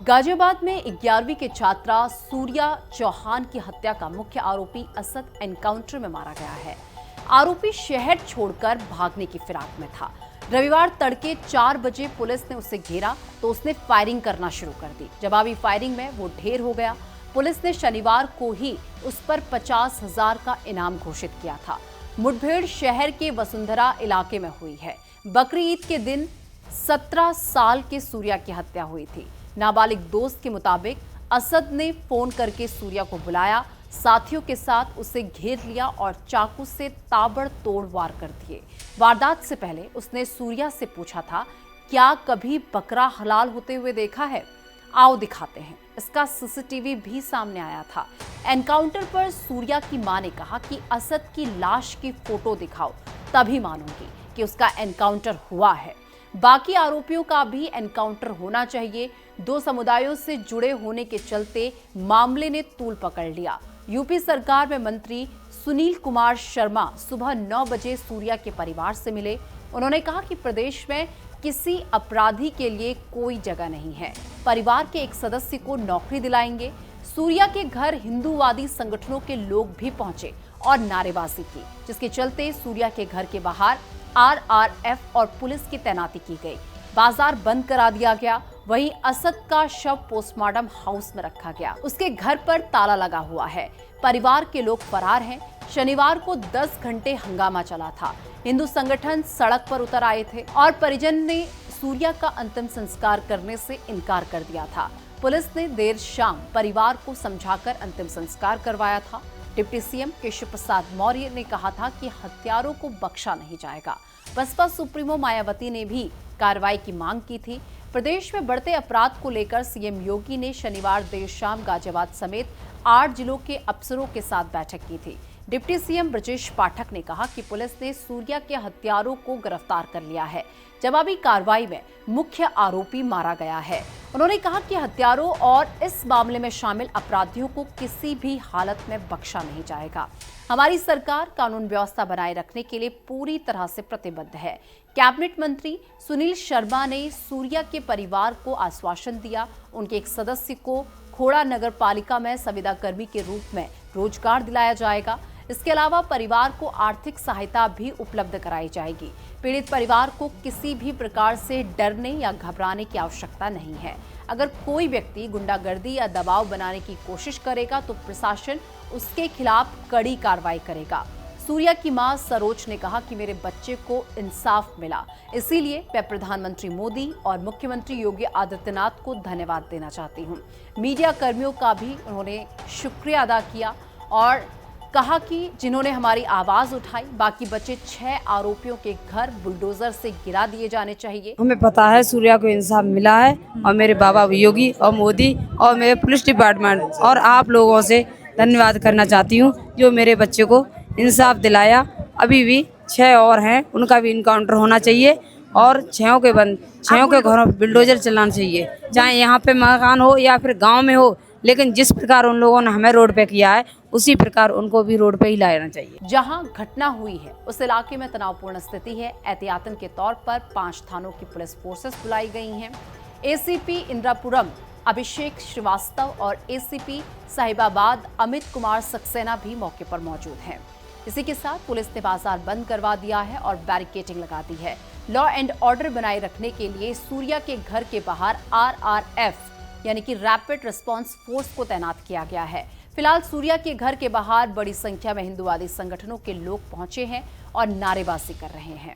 गाजियाबाद में 11वीं के छात्रा सूर्या चौहान की हत्या का मुख्य आरोपी असद एनकाउंटर में मारा गया है। आरोपी शहर छोड़कर भागने की फिराक में था। रविवार तड़के 4 बजे पुलिस ने उसे घेरा तो उसने फायरिंग करना शुरू कर दी। जवाबी फायरिंग में वो ढेर हो गया। पुलिस ने शनिवार को ही उस पर 50,000 का इनाम घोषित किया था। मुठभेड़ शहर के वसुंधरा इलाके में हुई है। बकरी ईद के दिन 17 साल के सूर्या की हत्या हुई थी। नाबालिग दोस्त के मुताबिक असद ने फोन करके सूर्या को बुलाया, साथियों के साथ उसे घेर लिया और चाकू से ताबड़तोड़ वार कर दिए। वारदात से पहले उसने सूर्या से पूछा था, क्या कभी बकरा हलाल होते हुए देखा है? आओ दिखाते हैं। इसका सीसीटीवी भी सामने आया था। एनकाउंटर पर सूर्या की मां ने कहा कि असद की लाश की फोटो दिखाओ, तभी मानूंगी कि उसका एनकाउंटर हुआ है। बाकी आरोपियों का भी एनकाउंटर होना चाहिए। 2 समुदायों से जुड़े होने के चलते मामले ने तूल पकड़ लिया। यूपी सरकार में मंत्री सुनील कुमार शर्मा सुबह 9 बजे सूर्या के परिवार से मिले। उन्होंने कहा कि प्रदेश में किसी अपराधी के लिए कोई जगह नहीं है। परिवार के एक सदस्य को नौकरी दिलाएंगे। सूर्या के घर हिंदूवादी संगठनों के लोग भी पहुंचे और नारेबाजी की, जिसके चलते सूर्या के घर के बाहर आरआरएफ और पुलिस की तैनाती की गई। बाजार बंद करा दिया गया। वहीं असद का शव पोस्टमार्टम हाउस में रखा गया। उसके घर पर ताला लगा हुआ है। परिवार के लोग फरार हैं। शनिवार को 10 घंटे हंगामा चला था। हिंदू संगठन सड़क पर उतर आए थे और परिजन ने सूर्या का अंतिम संस्कार करने से इनकार कर दिया था। पुलिस ने देर शाम परिवार को समझाकर अंतिम संस्कार करवाया था। डिप्टी सीएम केशव प्रसाद मौर्य ने कहा था कि हत्यारों को बख्शा नहीं जाएगा। बसपा सुप्रीमो मायावती ने भी कार्रवाई की मांग की थी। प्रदेश में बढ़ते अपराध को लेकर सीएम योगी ने शनिवार देर शाम गाजियाबाद समेत 8 जिलों के अफसरों के साथ बैठक की थी। डिप्टी सीएम ब्रजेश पाठक ने कहा कि पुलिस ने सूर्या के हत्यारों को गिरफ्तार कर लिया है। जवाबी कार्रवाई में मुख्य आरोपी मारा गया है। उन्होंने कहा कि हत्यारों और इस मामले में शामिल अपराधियों को किसी भी हालत में बख्शा नहीं जाएगा। हमारी सरकार कानून व्यवस्था बनाए रखने के लिए पूरी तरह से प्रतिबद्ध है। कैबिनेट मंत्री सुनील शर्मा ने सूर्या के परिवार को आश्वासन दिया। उनके एक सदस्य को खोड़ा नगर पालिका में संविदा कर्मी के रूप में रोजगार दिलाया जाएगा। इसके अलावा परिवार को आर्थिक सहायता भी उपलब्ध कराई जाएगी। पीड़ित परिवार को किसी भी प्रकार से डरने या घबराने की आवश्यकता नहीं है। अगर कोई व्यक्ति गुंडागर्दी या दबाव बनाने की कोशिश करेगा तो प्रशासन उसके खिलाफ कड़ी कार्रवाई करेगा। सूर्या की मां सरोज ने कहा कि मेरे बच्चे को इंसाफ मिला, इसीलिए मैं प्रधानमंत्री मोदी और मुख्यमंत्री योगी आदित्यनाथ को धन्यवाद देना चाहती हूं। मीडिया कर्मियों का भी उन्होंने शुक्रिया अदा किया और कहा कि जिन्होंने हमारी आवाज उठाई। बाकी बचे 6 आरोपियों के घर बुलडोजर से गिरा दिए जाने चाहिए। हमें पता है सूर्या को इंसाफ मिला है और मेरे बाबा योगी और मोदी और मेरे पुलिस डिपार्टमेंट और आप लोगों से धन्यवाद करना चाहती हूँ जो मेरे बच्चे को इंसाफ दिलाया। अभी भी 6 और हैं, उनका भी इनकाउंटर होना चाहिए और 6 के घरों बुलडोजर चलाना चाहिए, चाहे यहाँ पे मकान हो या फिर गाँव में हो। लेकिन जिस प्रकार उन लोगों ने हमें रोड पे किया है उसी प्रकार उनको भी रोड पे ही लाना चाहिए। जहां घटना हुई है उस इलाके में तनावपूर्ण स्थिति है। एहतियातन के तौर पर 5 थानों की पुलिस फोर्सेस बुलाई गई हैं। एसीपी इंद्रापुरम अभिषेक श्रीवास्तव और एसीपी साहिबाबाद अमित कुमार सक्सेना भी मौके पर मौजूद हैं। इसी के साथ पुलिस ने बाजार बंद करवा दिया है और बैरिकेडिंग लगा दी है। लॉ एंड ऑर्डर बनाए रखने के लिए सूर्या के घर के बाहर आरआरएफ यानी कि रैपिड रिस्पांस फोर्स को तैनात किया गया है। फिलहाल सूर्या के घर के बाहर बड़ी संख्या में हिंदूवादी संगठनों के लोग पहुंचे हैं और नारेबाजी कर रहे हैं।